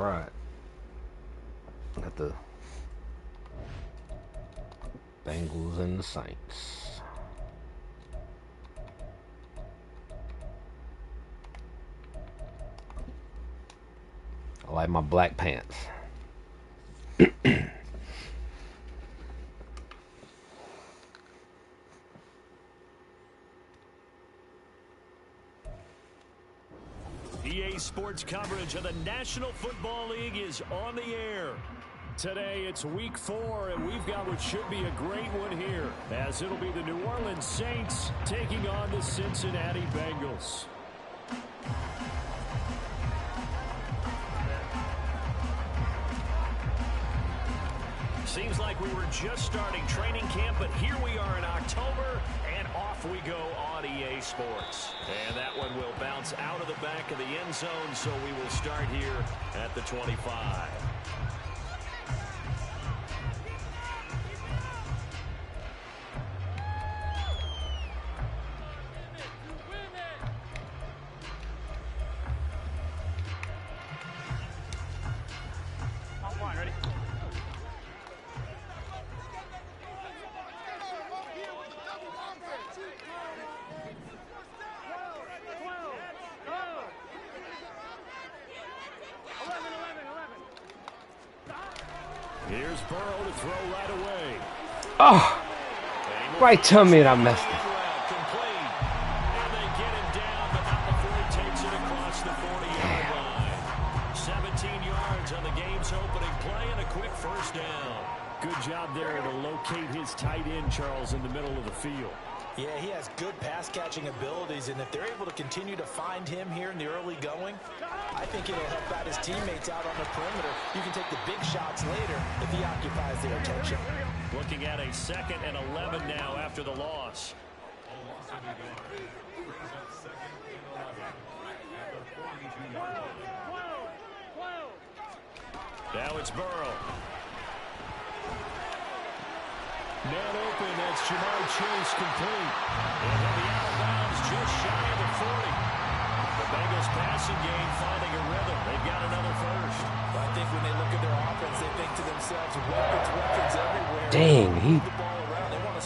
right. Got the Bengals and the Saints. I like my black pants. EA Sports coverage of the National Football League is on the air. Today it's week 4, and we've got what should be a great one here, as it'll be the New Orleans Saints taking on the Cincinnati Bengals. Seems like we were just starting training camp, but here we are in October, and off we go on EA Sports. And that one will bounce out of the back of the end zone, so we will start here at the 25. Here's Burrow to throw right away. Oh, right to me, and I messed it. And they get him down, but not before he takes it across the 40-yard line. 17 yards on the game's opening play and a quick first down. Good job there to locate his tight end, Charles, in the middle of the field. Yeah, he has good pass-catching abilities, and if they're able to continue to find him here in the early going, I think it'll help out his teammates out on the perimeter. You can take the big shots later if he occupies their attention. Looking at a 2nd and 11 now after the loss. Now it's Burrow. Man open, that's Jamar Chase complete. And he'll be out of bounds just shy of the 40. The Bengals passing game finding a rhythm. They've got another first. I think when they look at their offense, they think to themselves, weapons everywhere. Dang,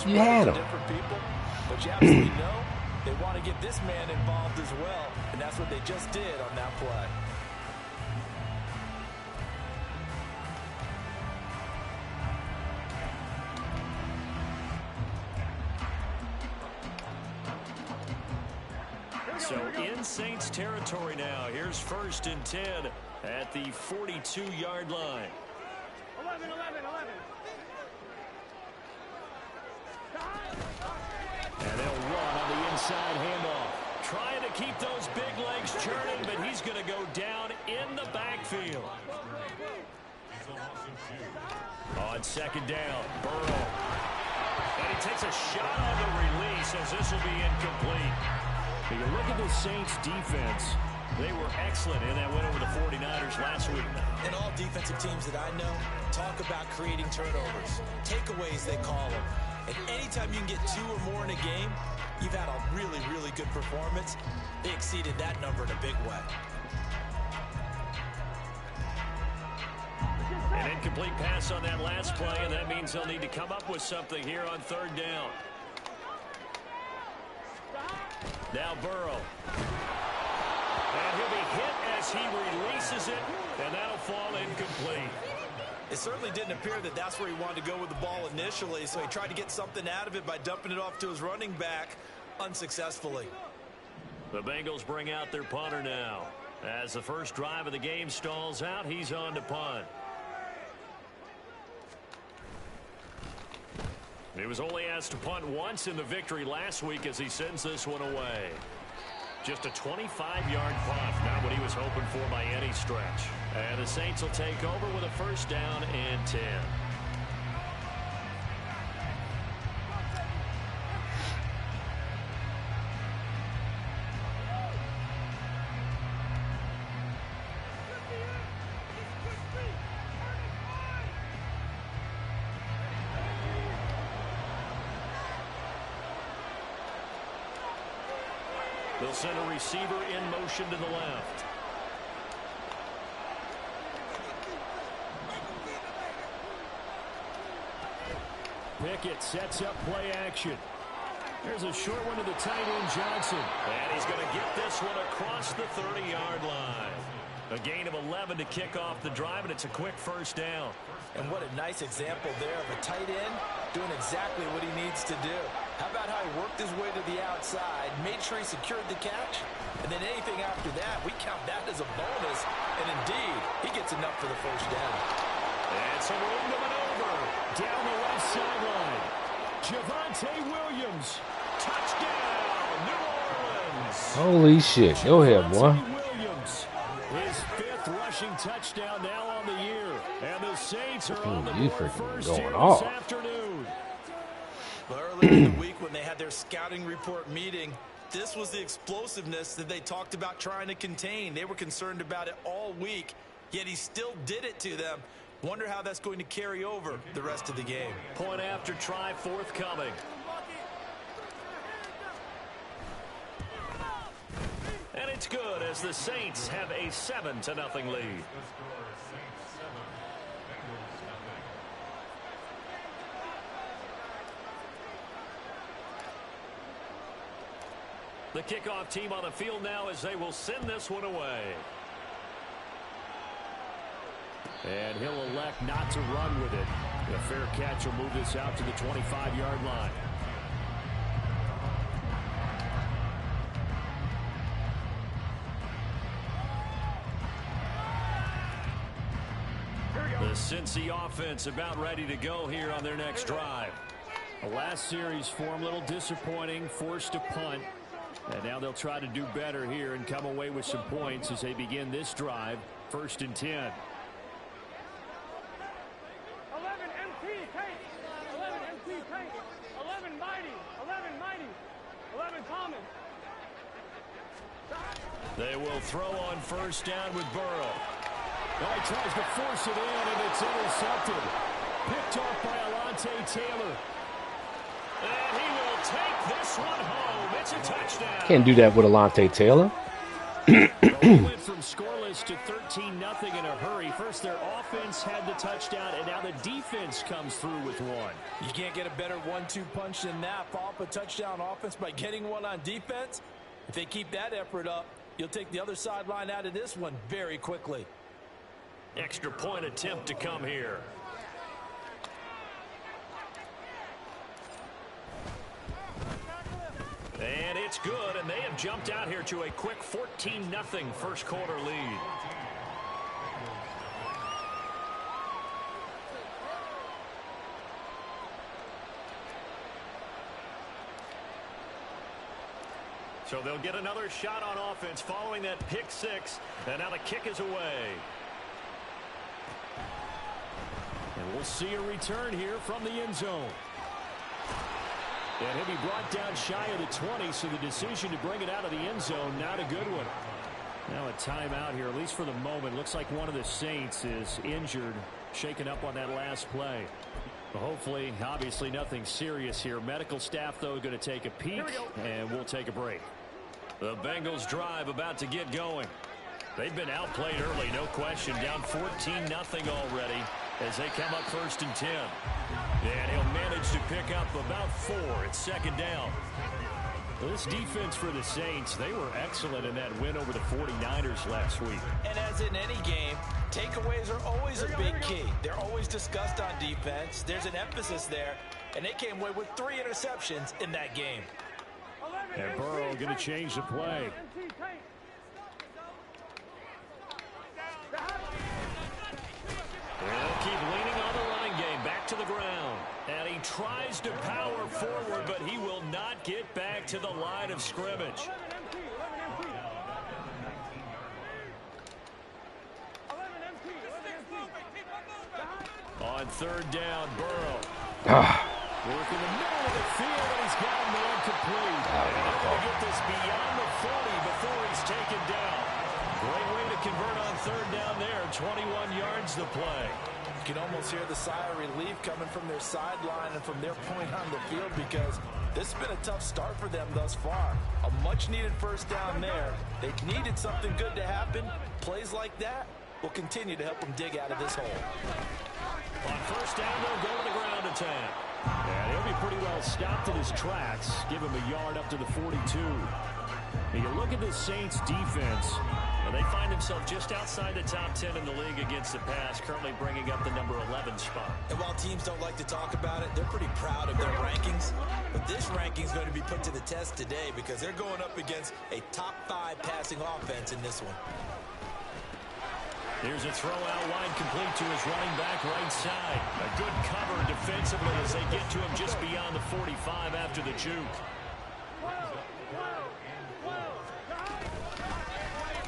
you had him. Different people, but you absolutely know they want to get this man involved as well, and that's what they just did on that play. So in Saints territory now. Here's 1st and 10 at the 42-yard line. 11. And they'll run on the inside handoff. Trying to keep those big legs churning, but he's going to go down in the backfield. On 2nd down, Burrow. And he takes a shot on the release as this will be incomplete. If you look at the Saints defense, they were excellent in that win over the 49ers last week. And all defensive teams that I know talk about creating turnovers. Takeaways, they call them. And anytime you can get 2 or more in a game, you've had a really, really good performance. They exceeded that number in a big way. An incomplete pass on that last play, and that means they'll need to come up with something here on 3rd down. Now Burrow. And he'll be hit as he releases it, and that'll fall incomplete. It certainly didn't appear that that's where he wanted to go with the ball initially, so he tried to get something out of it by dumping it off to his running back unsuccessfully. The Bengals bring out their punter now. As the first drive of the game stalls out, he's on to punt. He was only asked to punt once in the victory last week as he sends this one away. Just a 25-yard punt, not what he was hoping for by any stretch. And the Saints will take over with a 1st down and 10. They'll send a receiver in motion to the left. Pickett sets up play action. There's a short one to the tight end, Johnson. And he's going to get this one across the 30-yard line. A gain of 11 to kick off the drive, and it's a quick first down. And what a nice example there of a tight end doing exactly what he needs to do. How about how he worked his way to the outside, made sure he secured the catch, and then anything after that, we count that as a bonus. And indeed, he gets enough for the first down. And some room to maneuver down the left sideline. Javonte Williams, touchdown, New Orleans. Holy shit. Go ahead, boy. Williams, his 5th rushing touchdown now on the year. And the Saints are on the You board freaking first going here off. this afternoon. But earlier in the week when they had their scouting report meeting, this was the explosiveness that they talked about trying to contain. They were concerned about it all week, yet he still did it to them. Wonder how that's going to carry over the rest of the game. Point after try forthcoming. And it's good as the Saints have a 7-0 lead. The kickoff team on the field now as they will send this one away. And he'll elect not to run with it. A fair catch will move this out to the 25-yard line. The Cincy offense about ready to go here on their next drive. The last series for them, a little disappointing, forced to punt. And now they'll try to do better here and come away with some points as they begin this drive, 1st and 10. 11 MT Tank, 11 MT Tank, 11 Mighty, 11 Thomas. They will throw on 1st down with Burrow. Well, he tries to force it in, and it's intercepted. Picked off by Alontae Taylor. And he will take this one home. It's a touchdown. Can't do that with Alontae Taylor. They went from scoreless to 13-0 in a hurry. First, their offense had the touchdown, and now the defense comes through with one. You can't get a better 1-2 punch than that. Follow up a touchdown offense by getting one on defense. If they keep that effort up, you'll take the other sideline out of this one very quickly. Extra point attempt to come here. And it's good, and they have jumped out here to a quick 14-0 first quarter lead. So they'll get another shot on offense following that pick six, and now the kick is away. And we'll see a return here from the end zone. And he'll be brought down shy of the 20, so the decision to bring it out of the end zone, not a good one. Now a timeout here, at least for the moment. Looks like one of the Saints is injured, shaken up on that last play. Well, hopefully, obviously nothing serious here. Medical staff, though, going to take a peek, and we'll take a break. The Bengals drive about to get going. They've been outplayed early, no question. Down 14-0 already as they come up 1st and 10. And he'll manage to pick up about 4. It's 2nd down. Well, this defense for the Saints, they were excellent in that win over the 49ers last week. And as in any game, takeaways are always a big key. They're always discussed on defense. There's an emphasis there, and they came away with 3 interceptions in that game. And Burrow going to change the play. They'll keep leaning on the running game, back to the ground. And he tries to power forward, but he will not get back to the line of scrimmage. On 3rd down, Burrow. Working the middle of the field, and he's got him incomplete. And they're going to get this beyond the 40 before he's taken down. Great way to convert on 3rd down there. 21 yards to play. You can almost hear the sigh of relief coming from their sideline and from their point on the field, because this has been a tough start for them thus far. A much-needed 1st down there. They needed something good to happen. Plays like that will continue to help them dig out of this hole. On 1st down, they'll go to the ground attack. be pretty well stopped in his tracks. Give him a yard up to the 42. And you look at the Saints defense, and they find themselves just outside the top 10 in the league against the pass, currently bringing up the number 11 spot. And while teams don't like to talk about it, they're pretty proud of their rankings. But this ranking is going to be put to the test today because they're going up against a top 5 passing offense in this one. Here's a throw out wide, complete to his running back right side. A good cover defensively as they get to him just beyond the 45 after the juke.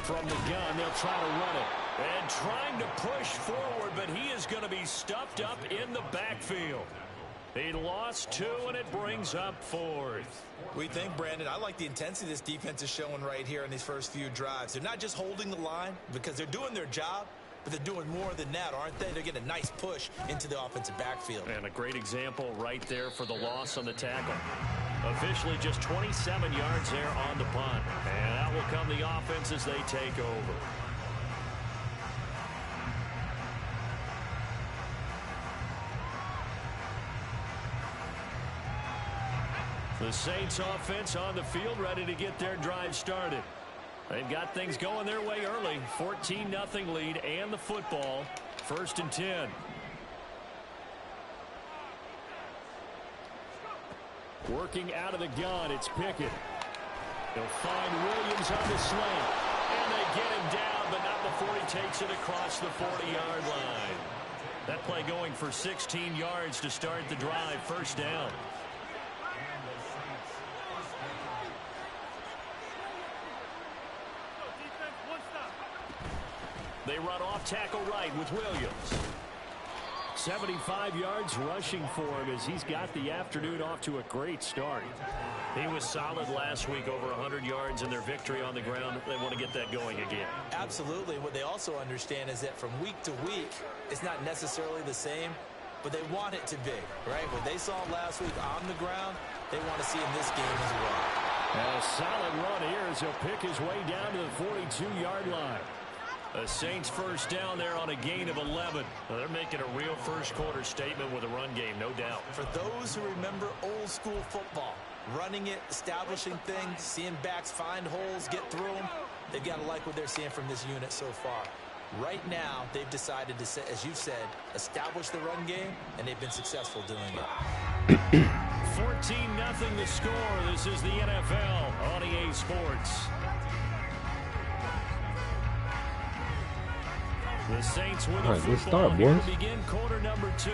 From the gun, they'll try to run it. And trying to push forward, but he is going to be stuffed up in the backfield. He lost 2, and it brings up 4th. We think, Brandon, I like the intensity this defense is showing right here in these first few drives. They're not just holding the line because they're doing their job, but they're doing more than that, aren't they? They're getting a nice push into the offensive backfield. And a great example right there for the loss on the tackle. Officially just 27 yards there on the punt. And out will come the offense as they take over. The Saints offense on the field ready to get their drive started. They've got things going their way early. 14-0 lead and the football. 1st and 10. Working out of the gun, it's Pickett. They'll find Williams on the slant. And they get him down, but not before he takes it across the 40-yard line. That play going for 16 yards to start the drive. 1st down. They run off tackle right with Williams. 75 yards rushing for him as he's got the afternoon off to a great start. He was solid last week, over 100 yards in their victory on the ground. They want to get that going again. Absolutely. What they also understand is that from week to week, it's not necessarily the same, but they want it to be, right? What they saw last week on the ground, they want to see in this game as well. And a solid run here as he'll pick his way down to the 42-yard line. A Saints 1st down there on a gain of 11. Well, they're making a real first-quarter statement with a run game, no doubt. For those who remember old-school football, running it, establishing things, seeing backs find holes, get through them, they've got to like what they're seeing from this unit so far. Right now, they've decided to, as you said, establish the run game, and they've been successful doing it. 14-0 the score. This is the NFL on EA Sports. The Saints with a football here to begin quarter number 2.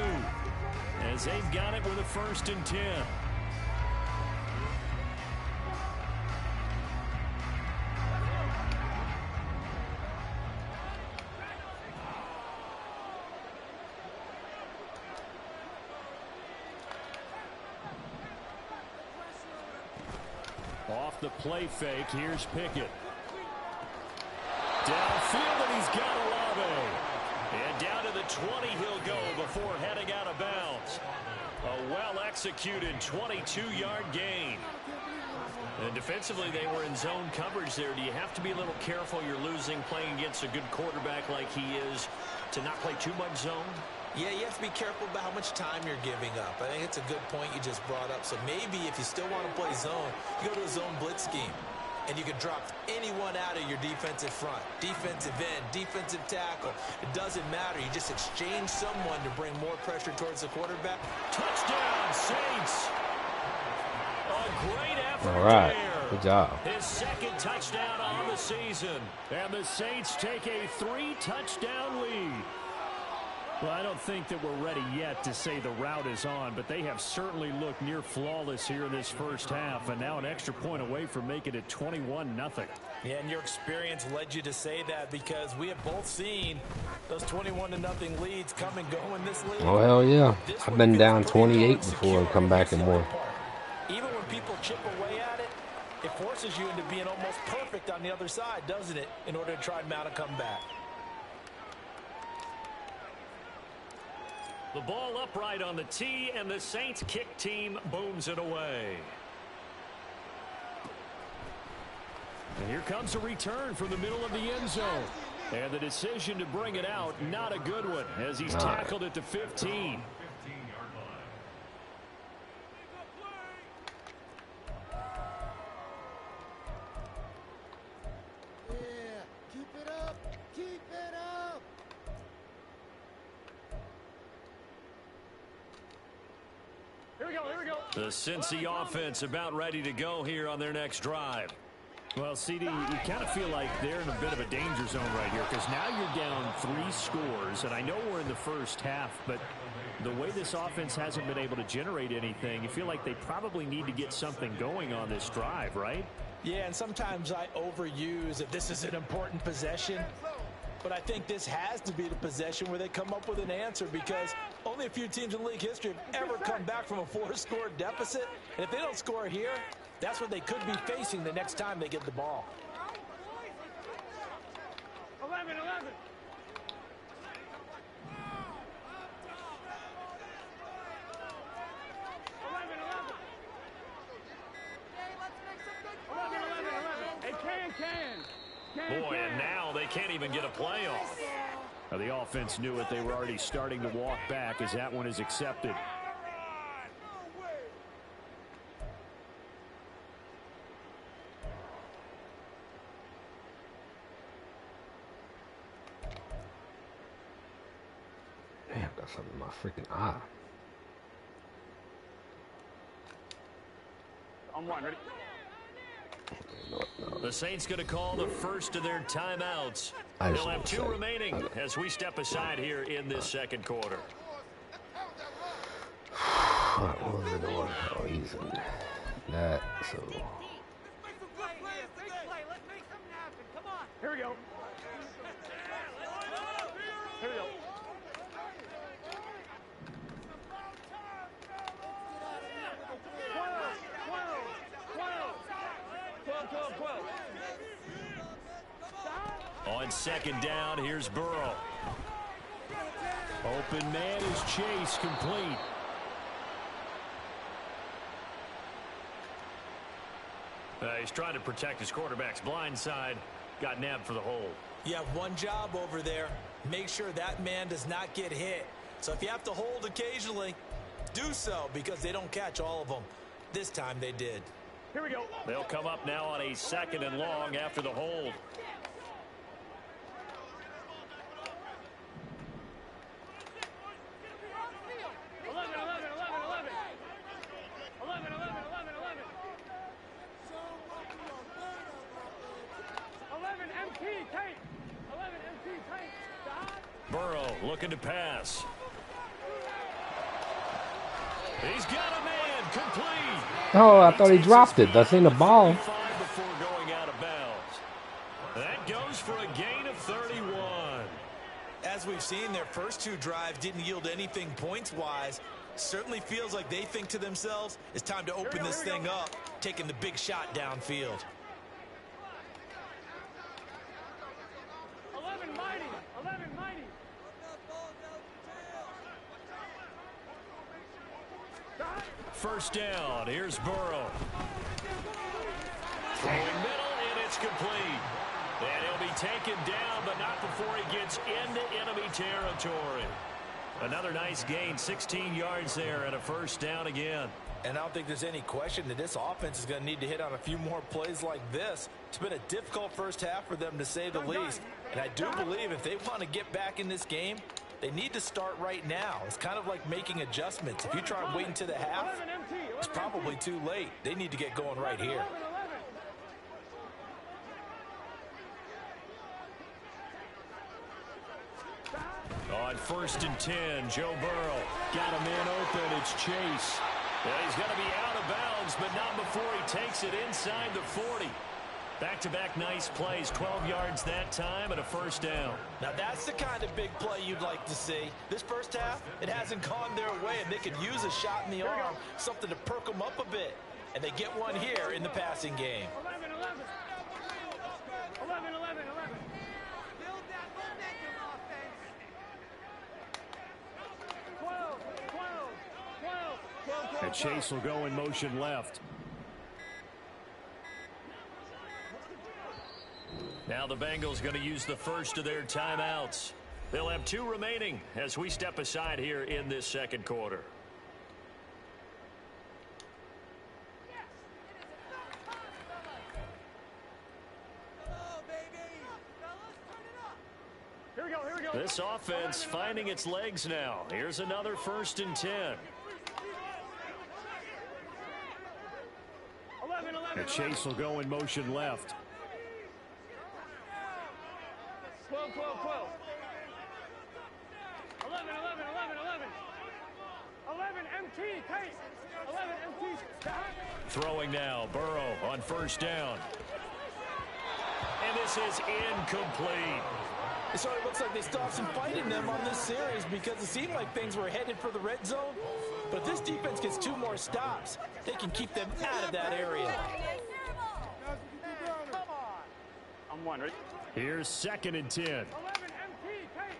As they've got it with a 1st and 10. Off the play fake, here's Pickett. Downfield, and he's got Olave. And down to the 20 he'll go before heading out of bounds. A well-executed 22-yard gain. And defensively, they were in zone coverage there. Do you have to be a little careful? You're losing playing against a good quarterback like he is to not play too much zone? Yeah, you have to be careful about how much time you're giving up. I think it's a good point you just brought up. So maybe if you still want to play zone, you go to a zone blitz scheme. And you can drop anyone out of your defensive front. Defensive end, defensive tackle. It doesn't matter. You just exchange someone to bring more pressure towards the quarterback. Touchdown, Saints. A great effort. All right. There. Good job. His 2nd touchdown on the season. And the Saints take a 3-touchdown lead. Well, I don't think that we're ready yet to say the route is on, but they have certainly looked near flawless here in this first half, and now an extra point away from making it 21-0. Yeah, and your experience led you to say that because we have both seen those 21-0 leads come and go in this league. Oh, hell yeah. I've been down 28 before and come back and won. Even when people chip away at it, it forces you into being almost perfect on the other side, doesn't it, in order to try and mount a comeback. The ball upright on the tee, and the Saints kick team booms it away. And here comes a return from the middle of the end zone. And the decision to bring it out, not a good one, as he's tackled at the 15. Here we go, here we go. The Cincy offense about ready to go here on their next drive. Well, CD, you kind of feel like they're in a bit of a danger zone right here because now you're down 3 scores, and I know we're in the first half, but the way this offense hasn't been able to generate anything, you feel like they probably need to get something going on this drive, right? Yeah, and sometimes I overuse that this is an important possession, but I think this has to be the possession where they come up with an answer because only a few teams in league history have ever come back from a 4-score deficit, and if they don't score here, that's what they could be facing the next time they get the ball. 11, 11. Boy, and now they can't even get a play off. Now, the offense knew it. They were already starting to walk back as that one is accepted. Damn, got something in my freaking eye. On one, ready? The Saints going to call the first of their timeouts. I just They'll have want to 2 say, remaining as we step aside here in this second quarter. What was it doing? Oh, he's in that, so. Here we go. Here we go. 12. On second down, here's Burrow. Open man is Chase, complete. He's trying to protect his quarterback's blind side. Got nabbed for the hold. You have one job over there. Make sure that man does not get hit. So if you have to hold occasionally, do so because they don't catch all of them. This time they did. Here we go. They'll come up now on a 2nd and long after the hold. Burrow looking to pass. He's got a man complete. Oh, I thought he dropped it. That's in the ball. Before going out of bounds. That goes for a gain of 31. As we've seen, their first 2 drives didn't yield anything points-wise. Certainly feels like they think to themselves, it's time to open this thing up, taking the big shot downfield. 11 mighty. First down. Here's Burrow. Throwing middle, and it's complete. And he'll be taken down, but not before he gets into enemy territory. Another nice gain, 16 yards there, and a first down again. And I don't think there's any question that this offense is going to need to hit on a few more plays like this. It's been a difficult first half for them, to say the least. And I do believe if they want to get back in this game, they need to start right now. It's kind of like making adjustments. If you try and wait until the half, it's probably too late. They need to get going right here. On 1st and 10, Joe Burrow. Got a man open. It's Chase. Yeah, he's going to be out of bounds, but not before he takes it inside the 40. Back-to-back nice plays, 12 yards that time and a first down. Now that's the kind of big play you'd like to see. This first half, it hasn't gone their way, and they could use a shot in the arm, something to perk them up a bit. And they get one here in the passing game. 11. Build that momentum offense. 12. And Chase will go in motion left. Now the Bengals going to use the first of their timeouts. They'll have 2 remaining as we step aside here in this second quarter. Here we go, here we go. This offense finding its legs now. Here's another 1st and 10. 11, 11. And Chase will go in motion left. 12, 12, 12. 11, 11, 11, 11. 11, MT, Tate. 11, MT. Throwing now, Burrow on 1st down. And this is incomplete. It sort of looks like they stopped some fight in them on this series because it seemed like things were headed for the red zone. But if this defense gets 2 more stops, they can keep them out of that area. I'm one, right? Here's 2nd and 10. 11, MT, Tate.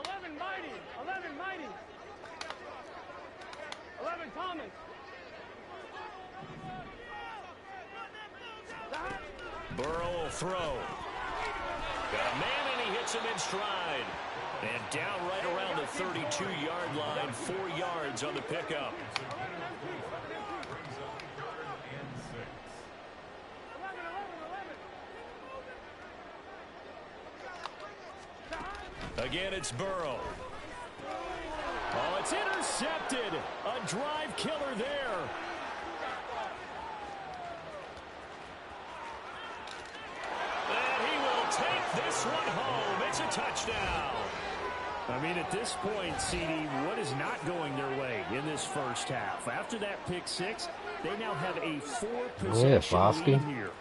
11, Mighty. 11, Mighty. 11, Thomas. Burrow will throw. Got a man, and he hits him in stride. And down right around the 32-yard line, 4 yards on the pickup. Again, it's Burrow. Oh, it's intercepted. A drive killer there. And he will take this one home. It's a touchdown. I mean, at this point, CD, what is not going their way in this first half? After that pick 6, they now have a 4-possession lead here.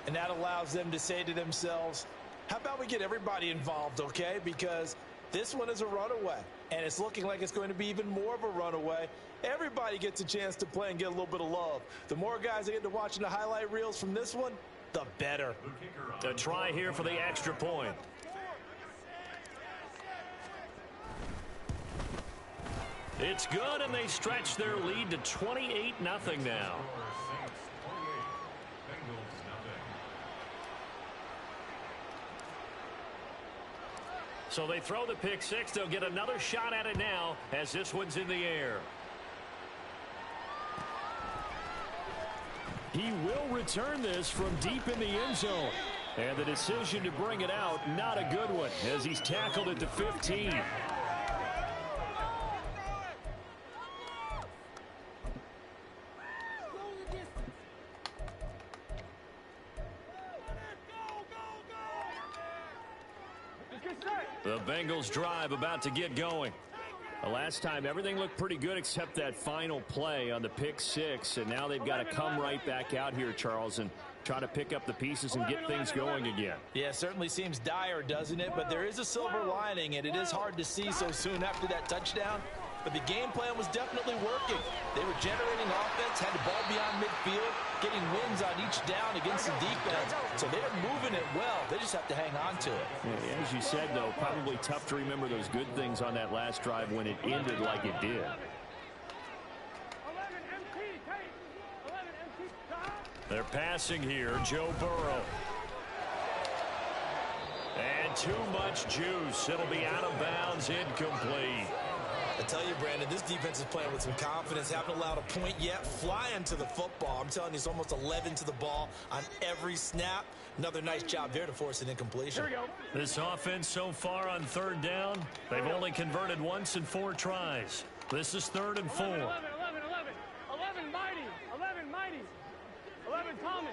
And that allows them to say to themselves, how about we get everybody involved, okay? Because this one is a runaway, and it's looking like it's going to be even more of a runaway. Everybody gets a chance to play and get a little bit of love. The more guys that get to watching the highlight reels from this one, the better. A try here for the extra point. It's good, and they stretch their lead to 28-0 now. So they throw the pick 6. They'll get another shot at it now as this one's in the air. He will return this from deep in the end zone. And the decision to bring it out, not a good one, as he's tackled at the 15. The Bengals drive about to get going. The last time everything looked pretty good except that final play on the pick 6, and now they've got to come right back out here, Charles, and try to pick up the pieces and get things going again. Yeah, certainly seems dire, doesn't it? But there is a silver lining, and it is hard to see so soon after that touchdown. But the game plan was definitely working. They were generating offense, had the ball beyond midfield, getting wins on each down against the defense. So they're moving it well. They just have to hang on to it. Yeah, as you said, though, probably tough to remember those good things on that last drive when it ended like it did. 11, MT, Tate. 11, MT. They're passing here. Joe Burrow. And too much juice. It'll be out of bounds, incomplete. I tell you, Brandon, this defense is playing with some confidence. Haven't allowed a point yet. Flying to the football. I'm telling you, it's almost 11 to the ball on every snap. Another nice job there to force an incompletion. Here we go. This offense so far on 3rd down, they've only converted once in 4 tries. This is 3rd and 4. 11, 11, 11. 11, Mighty. 11, Mighty. 11, Thomas.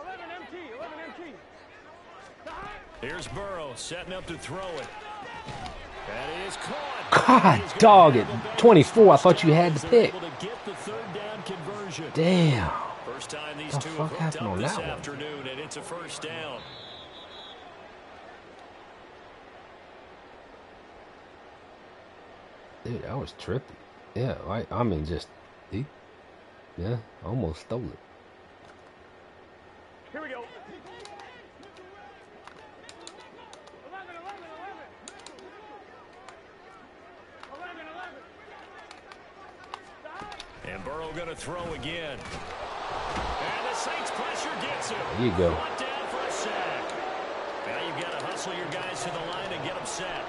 11, MT. 11, MT. Here's Burrow setting up to throw it. That is caught. God, dog it. 24. I thought you had the pick. Able to get the 3rd down conversion. Damn. First time these The two fuck have hooked happened up on this that one? afternoon, and it's a 1st down. Dude, that was trippy. Yeah, I mean, just, yeah, almost stole it. Here we go. 11, 11, 11. 11, 11. And Burrow going to throw again. And the Saints pressure gets him. There you go. Brought down for a sack. Now you've got to hustle your guys to the line and get them set.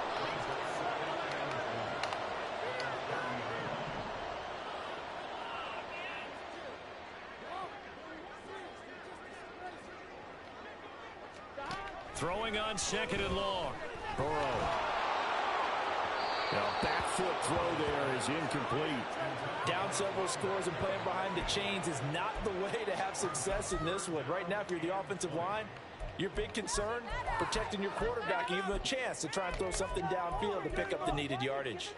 Throwing on 2nd and long. Burrow. Now, back foot throw there is incomplete. Down several scores and playing behind the chains is not the way to have success in this one. Right now, if you're the offensive line, your big concern, protecting your quarterback, and give him a chance to try and throw something downfield to pick up the needed yardage.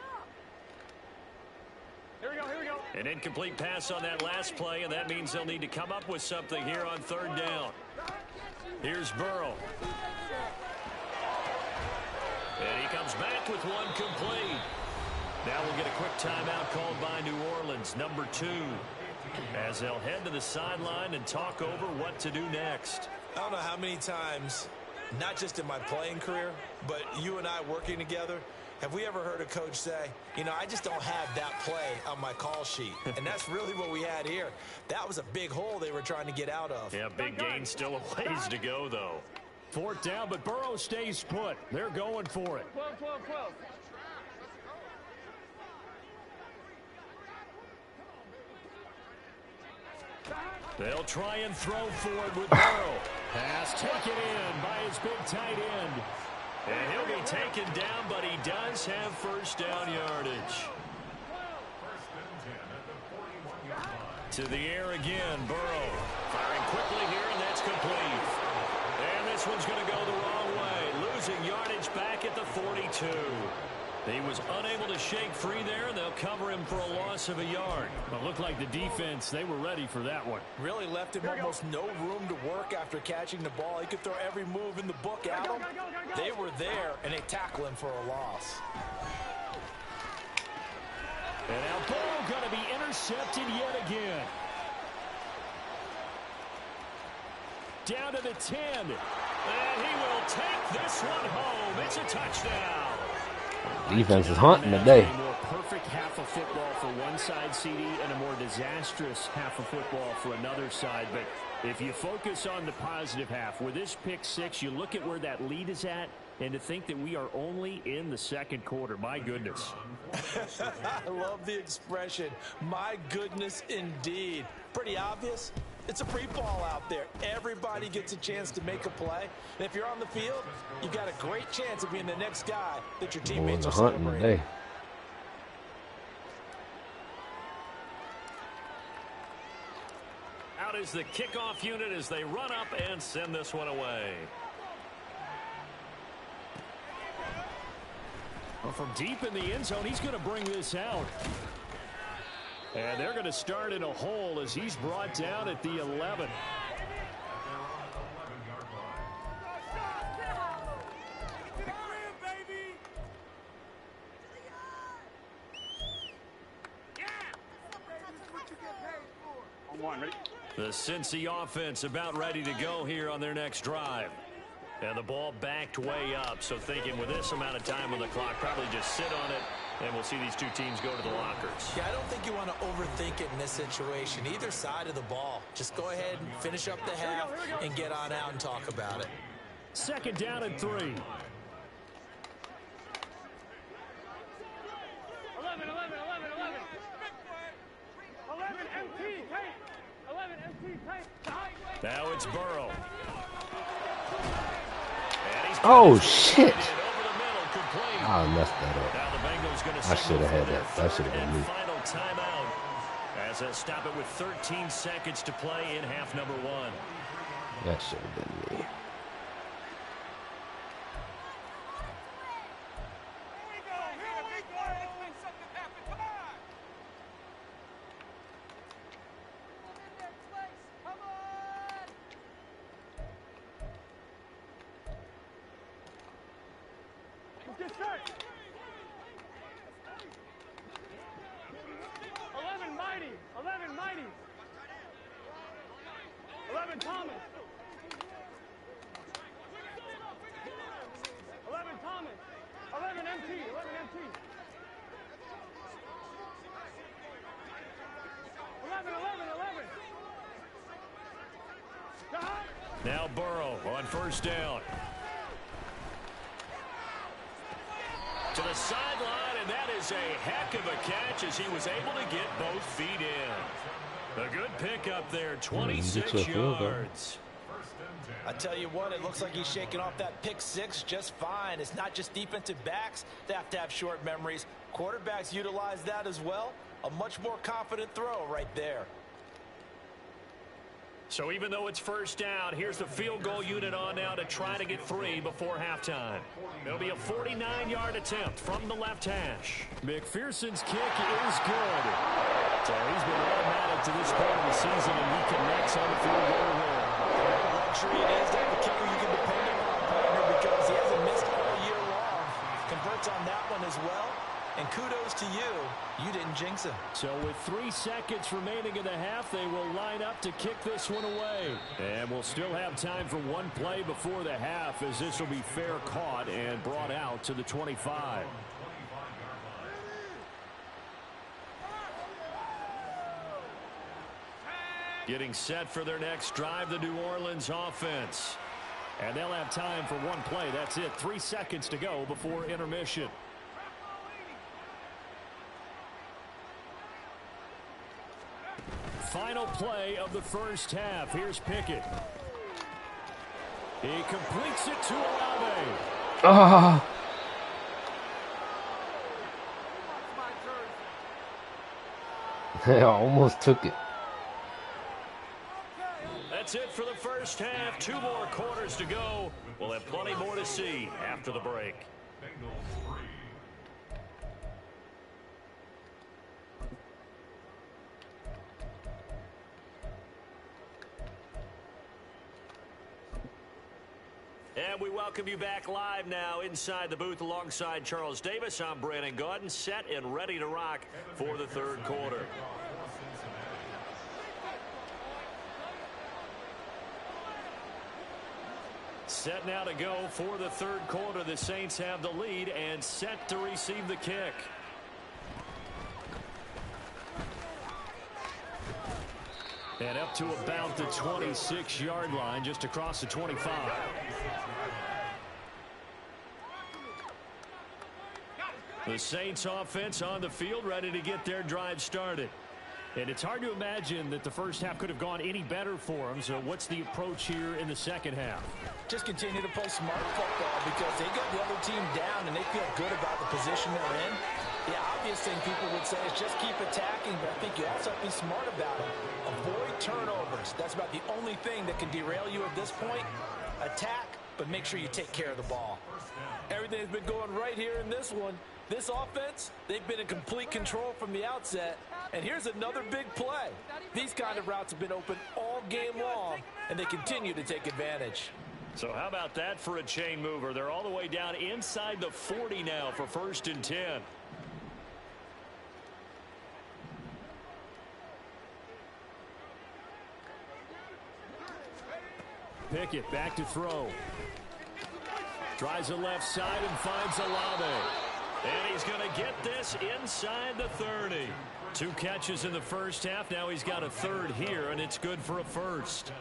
Here we go, here we go. An incomplete pass on that last play, and that means they'll need to come up with something here on 3rd down. Here's Burrow. And he comes back with one complete. Now we'll get a quick timeout called by New Orleans, number 2, as they'll head to the sideline and talk over what to do next. I don't know how many times, not just in my playing career, but you and I working together, have we ever heard a coach say, you know, I just don't have that play on my call sheet. And that's really what we had here. That was a big hole they were trying to get out of. Yeah, big gain, still a ways to go, though. 4th down, but Burrow stays put. They're going for it. 12, 12, 12. They'll try and throw forward with Burrow. Pass taken in by his big tight end. And he'll be taken down, but he does have 1st down yardage. To the air again, Burrow. Firing quickly here, and that's complete. And this one's going to go the wrong way. Losing yardage back at the 42. He was unable to shake free there, and they'll cover him for a loss of a yard. It looked like the defense, they were ready for that one. Really left him almost no room to work after catching the ball. He could throw every move in the book at him. They were there, and they tackle him for a loss. And now Burrow going to be intercepted yet again. Down to the 10. And he will take this one home. It's a touchdown. Defense is haunting today. A more perfect half of football for one side, CD, and a more disastrous half of football for another side. But if you focus on the positive half, with this pick 6, you look at where that lead is at, and to think that we are only in the 2nd quarter. My goodness. I love the expression. My goodness, indeed. Pretty obvious. It's a free ball out there. Everybody gets a chance to make a play. And if you're on the field, you've got a great chance of being the next guy that your teammates are celebrating. Today. Out is the kickoff unit as they run up and send this one away. Well, from deep in the end zone, he's going to bring this out. And they're going to start in a hole as he's brought down at the 11. The Cincy offense about ready to go here on their next drive. And the ball backed way up, so thinking with this amount of time on the clock, probably just sit on it, and we'll see these two teams go to the lockers. Yeah, I don't think you want to overthink it in this situation. Either side of the ball. Just go ahead and finish up the half and get on out and talk about it. 2nd down and 3. 11, 11, 11, 11. 11 MT, tight. 11 MT, tight. Now it's Burrow. Oh, shit. I messed that up. I should have had that. That should have been me. Final timeout as they stop it with 13 seconds to play in half number 1. That should have been me. Get set. 11 mighty. 11 mighty. 11 Thomas. 11 Thomas. 11 MT. 11 MT. 11, 11, 11. Now Burrow on 1st down. To the sideline, and that is a heck of a catch as he was able to get both feet in. A good pickup there, 26 yards. I tell you what, it looks like he's shaking off that pick six just fine. It's not just defensive backs that have to have short memories. Quarterbacks utilize that as well. A much more confident throw right there. So even though it's first down, here's the field goal unit on now to try to get 3 before halftime. It'll be a 49-yard attempt from the left hash. McPherson's kick is good. So he's been automatic to this point of the season, and he connects on the field goal here. The luxury it is to have a kicker you can depend on, partner, because he hasn't missed all year long. Converts on that one as well. And kudos to you. You didn't jinx him. So with 3 seconds remaining in the half, they will line up to kick this one away. And we'll still have time for one play before the half, as this will be fair caught and brought out to the 25. Getting set for their next drive, the New Orleans offense. And they'll have time for one play. That's it. 3 seconds to go before intermission. Final play of the first half. Here's Pickett. He completes it to Olave. Ah. I almost took it. That's it for the first half. 2 more quarters to go. We'll have plenty more to see after the break. And we welcome you back live now inside the booth alongside Charles Davis. I'm Brandon Gaudin, set and ready to rock for the third quarter. Set now to go for the third quarter. The Saints have the lead and set to receive the kick. And up to about the 26-yard line, just across the 25. The Saints offense on the field, ready to get their drive started. And it's hard to imagine that the first half could have gone any better for them. So what's the approach here in the second half? Just continue to play smart football, because they got the other team down and they feel good about the position they're in. The obvious thing people would say is just keep attacking, but I think you also have to be smart about it. Avoid turnovers. That's about the only thing that can derail you at this point. Attack, but make sure you take care of the ball. Everything's been going right here in this one. This offense, they've been in complete control from the outset. And here's another big play. These kind of routes have been open all game long, and they continue to take advantage. So how about that for a chain mover? They're all the way down inside the 40 now for 1st and 10. Pickett back to throw. Drives the left side and finds Olave. And he's going to get this inside the 30. 2 catches in the first half. Now he's got a third here, and it's good for a first.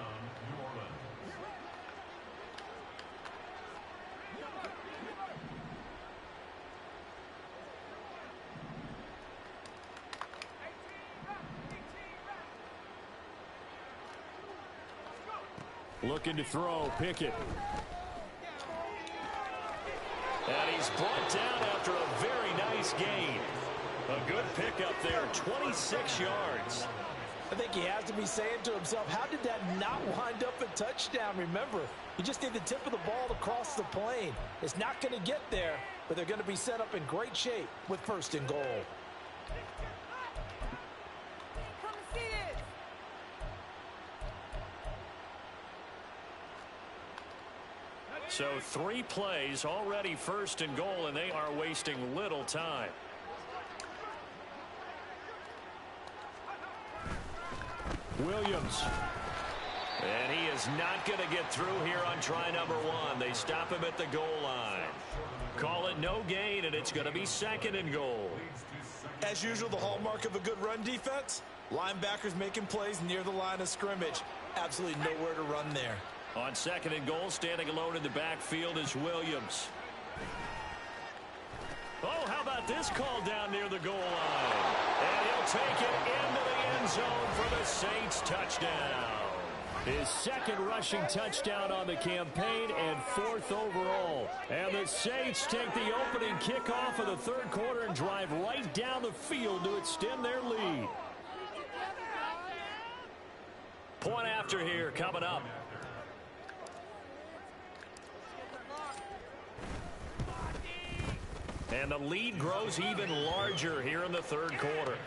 Looking to throw, Pickett. And he's brought down after a very nice gain. A good pickup there, 26 yards. I think he has to be saying to himself, how did that not wind up a touchdown? Remember, you just need the tip of the ball to cross the plane. It's not going to get there, but they're going to be set up in great shape with 1st and goal. So 3 plays already 1st and goal, and they are wasting little time. Williams. And he is not going to get through here on try number 1. They stop him at the goal line. Call it no gain, and it's going to be 2nd and goal. As usual, the hallmark of a good run defense, linebackers making plays near the line of scrimmage. Absolutely nowhere to run there. On 2nd and goal, standing alone in the backfield is Williams. Oh, how about this call down near the goal line? And he'll take it into the end zone for the Saints touchdown. His second rushing touchdown on the campaign and 4th overall. And the Saints take the opening kickoff of the third quarter and drive right down the field to extend their lead. Point after here coming up. And the lead grows even larger here in the third quarter.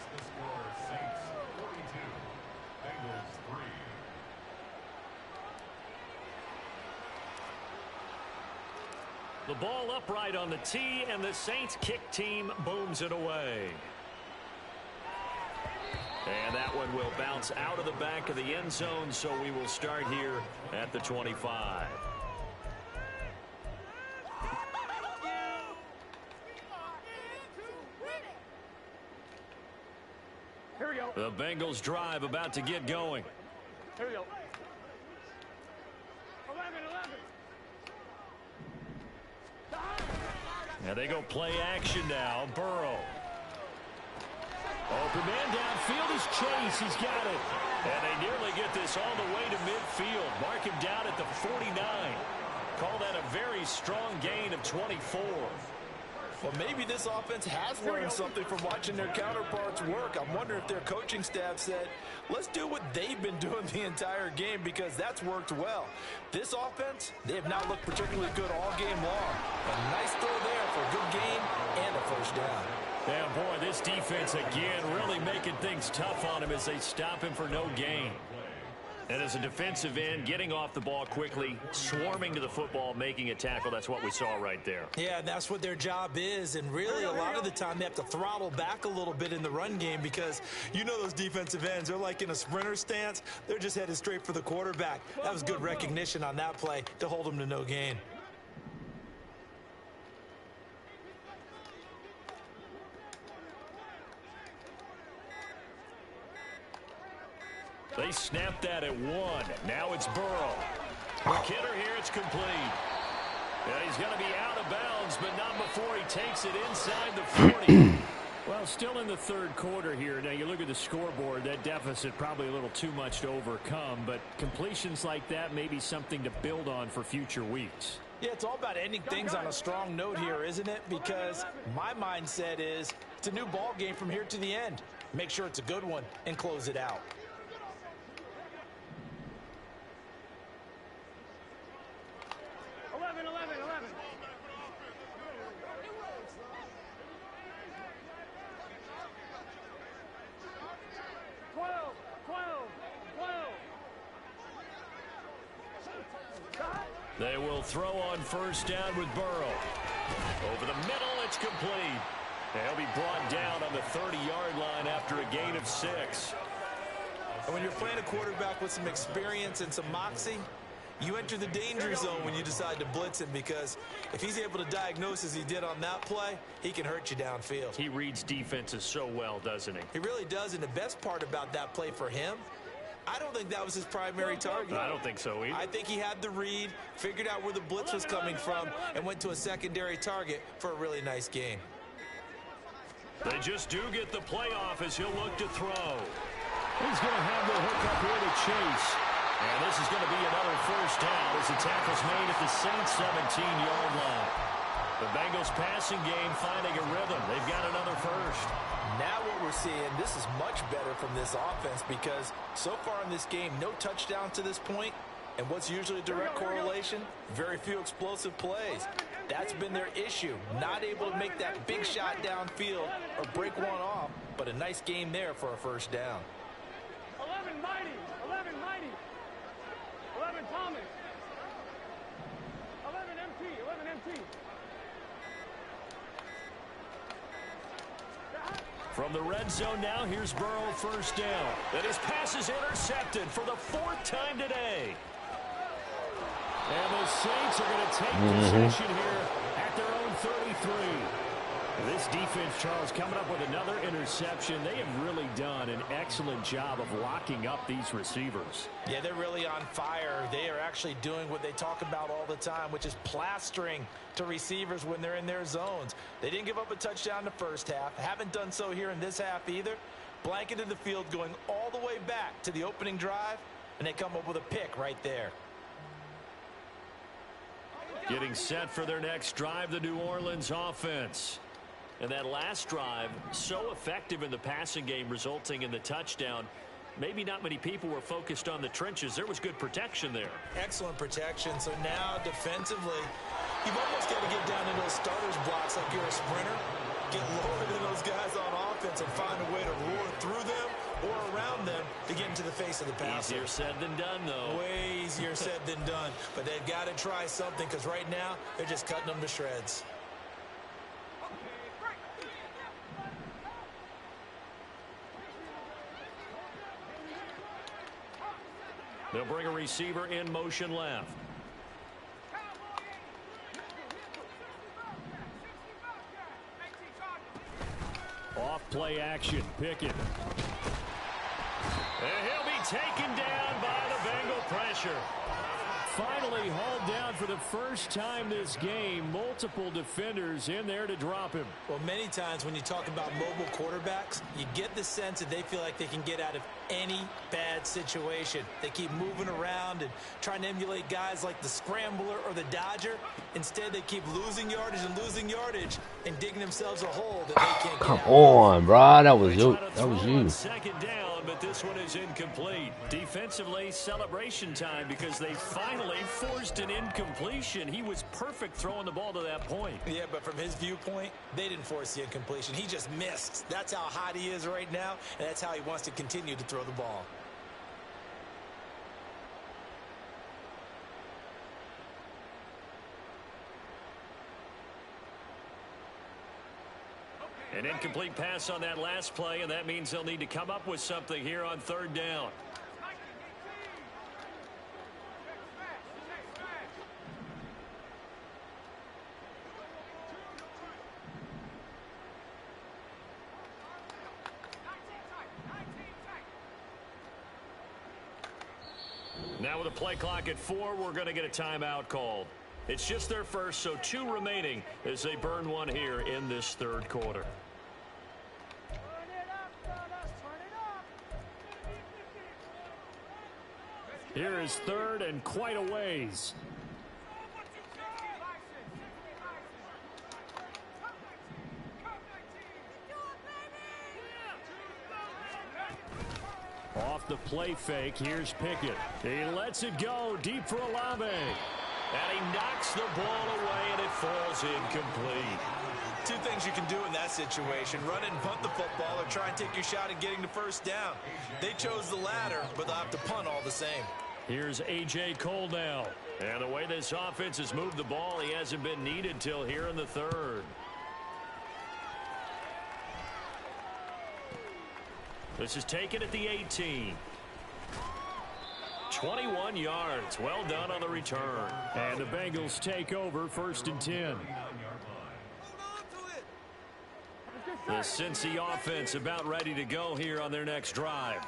The ball upright on the tee, and the Saints kick team booms it away. And that one will bounce out of the back of the end zone, so we will start here at the 25. Here we go. The Bengals drive about to get going. Here we go. 11. And they go play action now. Burrow. Open man downfield is Chase. He's got it. And they nearly get this all the way to midfield. Mark him down at the 49. Call that a very strong gain of 24. Well, maybe this offense has learned something from watching their counterparts work. I'm wondering if their coaching staff said, let's do what they've been doing the entire game, because that's worked well. This offense, they have not looked particularly good all game long. A nice throw there for a good gain and a first down. Yeah, boy, this defense again really making things tough on him as they stop him for no gain. And as a defensive end, getting off the ball quickly, swarming to the football, making a tackle, that's what we saw right there. Yeah, that's what their job is, and really a lot of the time they have to throttle back a little bit in the run game, because you know those defensive ends, they're like in a sprinter stance. They're just headed straight for the quarterback. That was good recognition on that play to hold them to no gain. They snapped that at 1. Now it's Burrow. Kidder here, it's complete. And he's going to be out of bounds, but not before he takes it inside the 40. Well, still in the third quarter here. Now, you look at the scoreboard, that deficit probably a little too much to overcome, but completions like that may be something to build on for future weeks. Yeah, it's all about ending things on a strong note here, isn't it? Because my mindset is it's a new ball game from here to the end. Make sure it's a good one and close it out. They will throw on first down with Burrow. Over the middle, it's complete. He'll be brought down on the 30-yard line after a gain of 6. And when you're playing a quarterback with some experience and some moxie, you enter the danger zone when you decide to blitz him, because if he's able to diagnose as he did on that play, he can hurt you downfield. He reads defenses so well, doesn't he? He really does, and the best part about that play for him, I don't think that was his primary target. I don't think so either. I think he had the read, figured out where the blitz was coming from, and went to a secondary target for a really nice gain. They just do get the playoff as he'll look to throw. He's going to have the hook up here to Chase. And this is going to be another first down as the tackle's made at the Saints' 17-yard line. The Bengals passing game finding a rhythm. They've got another first. Now what we're seeing, this is much better from this offense, because so far in this game, no touchdowns to this point. And what's usually a direct correlation? Very few explosive plays. That's been their issue. Not able to make that big shot downfield or break one off, but a nice game there for a first down. 11 mighty. 11 Thomas. 11 MT. From the red zone now, here's Burrow first down. And his pass is intercepted for the 4th time today. And the Saints are going to take possession here at their own 33. This defense, Charles, coming up with another interception. They have really done an excellent job of locking up these receivers. Yeah, they're really on fire. They are actually doing what they talk about all the time, which is plastering to receivers when they're in their zones. They didn't give up a touchdown in the first half. Haven't done so here in this half either. Blanketed the field, going all the way back to the opening drive. and they come up with a pick right there. Getting set for their next drive, the New Orleans offense. And that last drive, so effective in the passing game, resulting in the touchdown. Maybe not many people were focused on the trenches. There was good protection there. Excellent protection. So now defensively, you've almost got to get down in those starters blocks like you're a sprinter. Get lower than those guys on offense and find a way to roar through them or around them to get into the face of the passer. Easier said than done, though. Way easier said than done. But they've got to try something because right now they're just cutting them to shreds. They'll bring a receiver in motion left. Off play action. Pickett. And he'll be taken down by the Bengal pressure. Finally hauled down for the first time this game. Multiple defenders in there to drop him. Well, many times when you talk about mobile quarterbacks, you get the sense that they feel like they can get out of any bad situation. They keep moving around and trying to emulate guys like the scrambler or the dodger. Instead, they keep losing yardage and digging themselves a hole that they can't get out. Come on, bro. That was you. That was you. Second down, but this one is incomplete. Defensively, celebration time because they finally forced an incompletion. He was perfect throwing the ball to that point. Yeah, but from his viewpoint, they didn't force the incompletion. He just missed. That's how hot he is right now, and that's how he wants to continue to throw the ball. An incomplete pass on that last play, and that means they'll need to come up with something here on third down. Now with a play clock at 4, we're going to get a timeout called. It's just their first, so 2 remaining as they burn one here in this third quarter. Here is third and quite a ways. Off the play fake, here's Pickett. He lets it go deep for Olave. And he knocks the ball away, and it falls incomplete. 2 things you can do in that situation: run and punt the football, or try and take your shot at getting the first down. They chose the latter, but they'll have to punt all the same. Here's A.J. Cole now. And the way this offense has moved the ball, he hasn't been needed till here in the third. This is taken at the 18. 21 yards. Well done on the return. And the Bengals take over, 1st and 10. The Cincy offense about ready to go here on their next drive.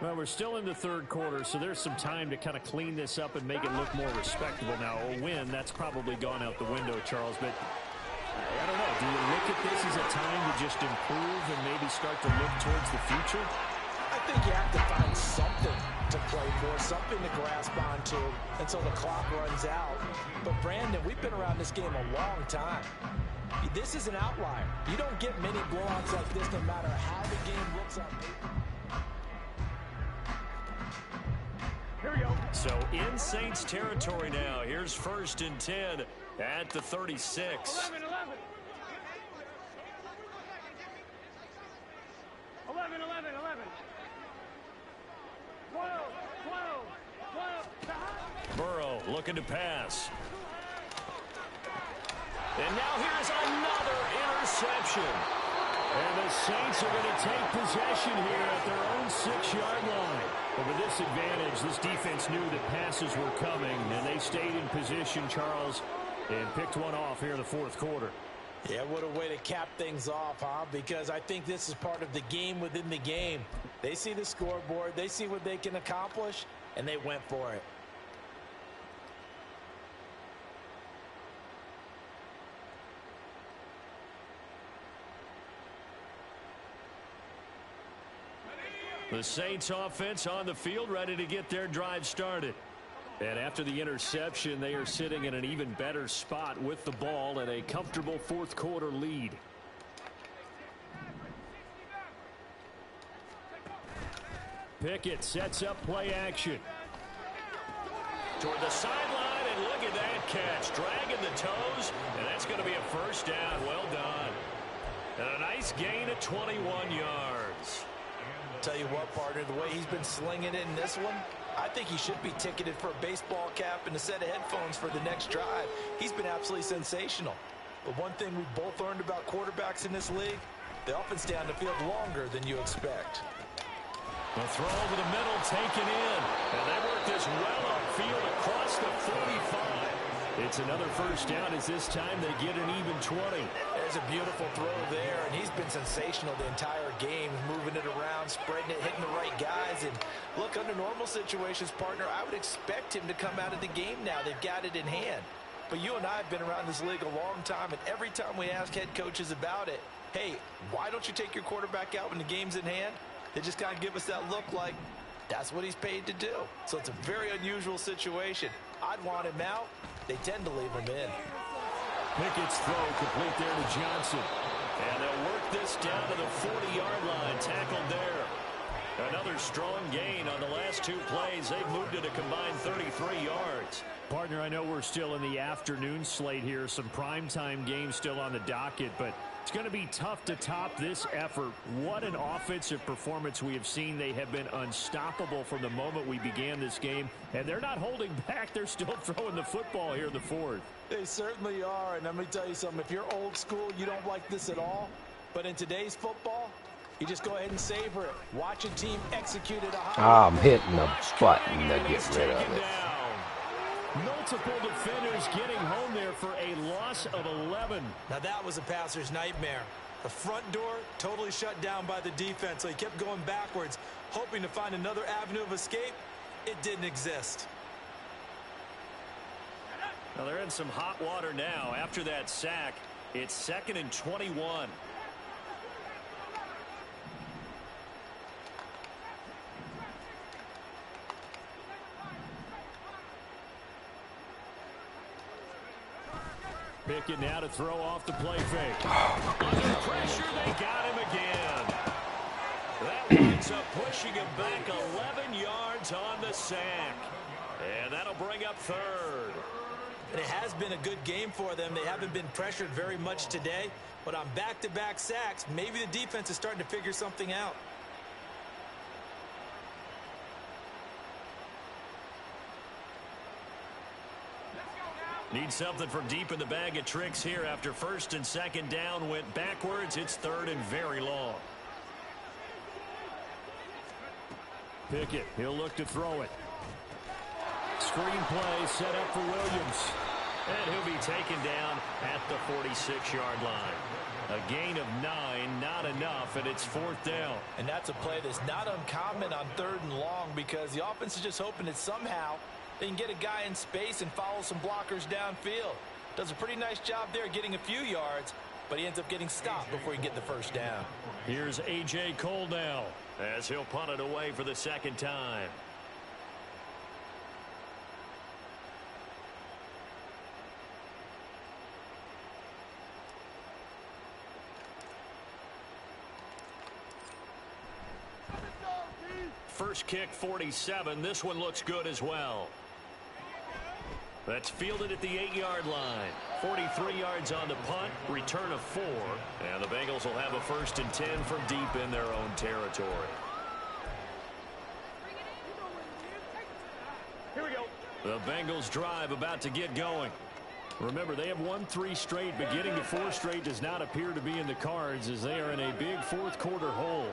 Well, we're still in the third quarter, so there's some time to kind of clean this up and make it look more respectable. Now, a win, that's probably gone out the window, Charles, but I don't know. Do you look at this as a time to just improve and maybe start to look towards the future? I think you have to find something to play for, something to grasp onto until the clock runs out. But, Brandon, we've been around this game a long time. This is an outlier. You don't get many blowouts like this no matter how the game looks on paper. Here we go. So in Saints territory now. Here's 1st and 10 at the 36. 11, 11. 11, 11, 11. 12, 12, 12. Burrow looking to pass. And now here's another interception. And the Saints are going to take possession here at their own 6-yard line. But with this advantage, this defense knew that passes were coming, and they stayed in position, Charles, and picked one off here in the 4th quarter. Yeah, what a way to cap things off, huh? Because I think this is part of the game within the game. They see the scoreboard, they see what they can accomplish, and they went for it. The Saints offense on the field, ready to get their drive started. And after the interception, they are sitting in an even better spot with the ball and a comfortable fourth quarter lead. Pickett sets up play action. Toward the sideline, and look at that catch. Dragging the toes, and that's going to be a first down. Well done. And a nice gain of 21 yards. Tell you what, partner, the way he's been slinging it in this one, I think he should be ticketed for a baseball cap and a set of headphones for the next drive. He's been absolutely sensational. But one thing we both learned about quarterbacks in this league, they often stay on the field longer than you expect. The throw over the middle, taken in. And they work this well upfield across the 45. It's another first down as this time they get an even 20. There's a beautiful throw there, and he's been sensational the entire game, moving it around, spreading it, hitting the right guys. And look, under normal situations, partner, I would expect him to come out of the game now. They've got it in hand. But you and I have been around this league a long time, and every time we ask head coaches about it, hey, why don't you take your quarterback out when the game's in hand? They just kind of give us that look like that's what he's paid to do. So it's a very unusual situation. I'd want him out. They tend to leave him in. Pickett's throw complete there to Johnson. And they'll work this down to the 40-yard line. Tackled there. Another strong gain on the last two plays. They've moved it a combined 33 yards. Partner, I know we're still in the afternoon slate here. Some primetime games still on the docket, but it's going to be tough to top this effort. What an offensive performance we have seen. They have been unstoppable from the moment we began this game, and they're not holding back. They're still throwing the football here in the fourth. They certainly are, and let me tell you something. If you're old school, you don't like this at all. But in today's football, you just go ahead and savor it. Watch a team execute at a high I'm hitting the button to get rid of it. Multiple defenders getting home there for a loss of 11. Now that was a passer's nightmare. The front door totally shut down by the defense, so he kept going backwards, hoping to find another avenue of escape. It didn't exist. Now they're in some hot water now. After that sack, it's 2nd and 21. Pickett now to throw off the play fake. Under pressure, they got him again. That winds up pushing him back 11 yards on the sack. And that'll bring up 3rd. And it has been a good game for them. They haven't been pressured very much today. But on back-to-back sacks, maybe the defense is starting to figure something out. Need something from deep in the bag of tricks here after 1st and 2nd down went backwards. It's 3rd and very long. Pickett, he'll look to throw it. Screen play set up for Williams. And he'll be taken down at the 46-yard line. A gain of 9, not enough, and it's 4th down. And that's a play that's not uncommon on 3rd and long because the offense is just hoping that somehow they can get a guy in space and follow some blockers downfield. Does a pretty nice job there getting a few yards, but he ends up getting stopped before he can get the first down. Here's A.J. Cole now as he'll punt it away for the 2nd time. First kick 47. This one looks good as well. That's fielded at the 8-yard line. 43 yards on the punt, return of 4. And the Bengals will have a 1st and 10 from deep in their own territory. Here we go. The Bengals drive about to get going. Remember, they have won 3 straight, but getting to 4 straight does not appear to be in the cards as they are in a big fourth quarter hole.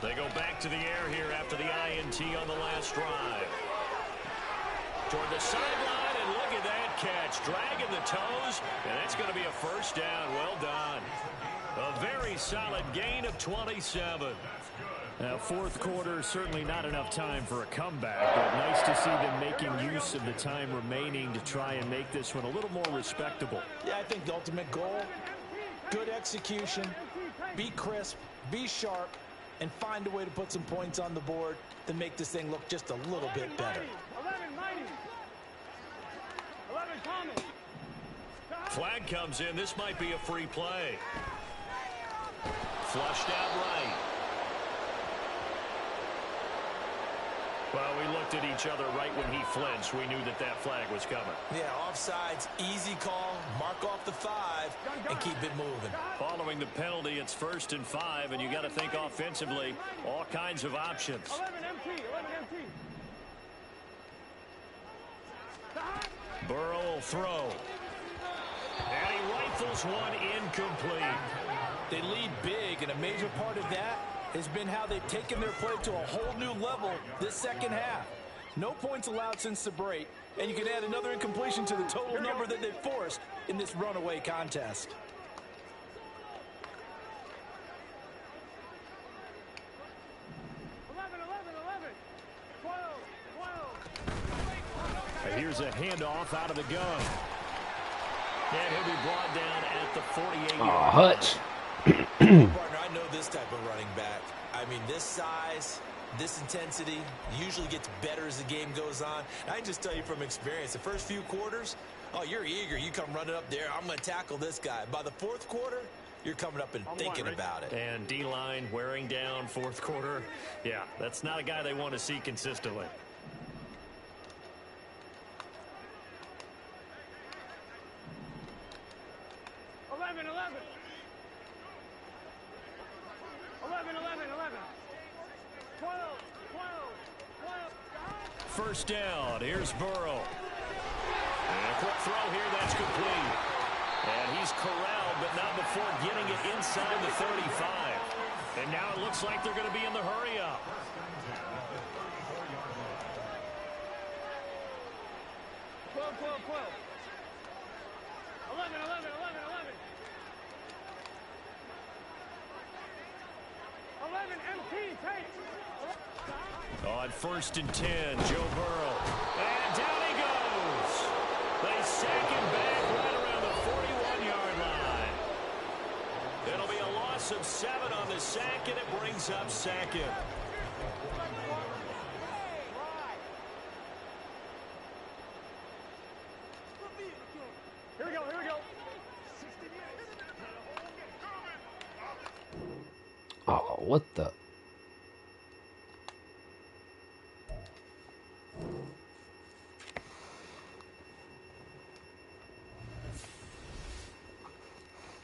They go back to the air here after the INT on the last drive. Toward the sideline, and look at that catch. Dragging the toes, and that's going to be a first down. Well done. A very solid gain of 27. Now, fourth quarter, certainly not enough time for a comeback, but nice to see them making use of the time remaining to try and make this one a little more respectable. Yeah, I think the ultimate goal, good execution, be crisp, be sharp, and find a way to put some points on the board to make this thing look just a little bit better. 11 mighty. 11 common. Flag comes in. This might be a free play. Flushed out right. Well, we looked at each other right when he flinched. We knew that that flag was coming. Yeah, offsides, easy call. Mark off the 5 and keep it moving. Following the penalty, it's 1st and 5, and you got to think offensively, all kinds of options. 11 MT. 11 MT. Burrow will throw. And he rifles one incomplete. They lead big, and a major part of that has been how they've taken their play to a whole new level this second half. No points allowed since the break, and you can add another incompletion to the total number that they've forced in this runaway contest. Here's a handoff out of the gun. And he'll be brought down at the 48-yard line. Oh, Hutch. Partner, I know this type of running back. I mean, this size, this intensity usually gets better as the game goes on. I can just tell you from experience, the first few quarters, oh, you're eager. You come running up there, I'm going to tackle this guy. By the 4th quarter, you're coming up and thinking about it. And D-line wearing down 4th quarter. Yeah, that's not a guy they want to see consistently. First down. Here's Burrow. And a quick throw here. That's complete. And he's corralled, but not before getting it inside the 35. And now it looks like they're going to be in the hurry-up. On 1st and 10, Joe Burrow. And down he goes. They sack him back right around the 41-yard line. It'll be a loss of 7 on the sack, and it brings up 2nd. Here we go. Oh, what the?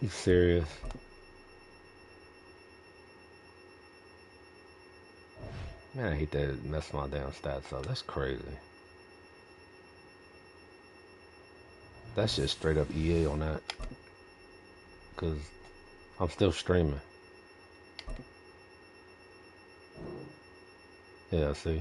You serious? Man, I hate that it messed my damn stats up. That's crazy. That's just straight up EA on that. Because I'm still streaming. Yeah, see?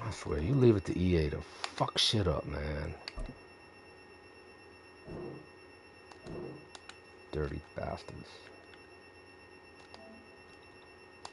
I swear, you leave it to EA to fuck shit up, man. Dirty bastards.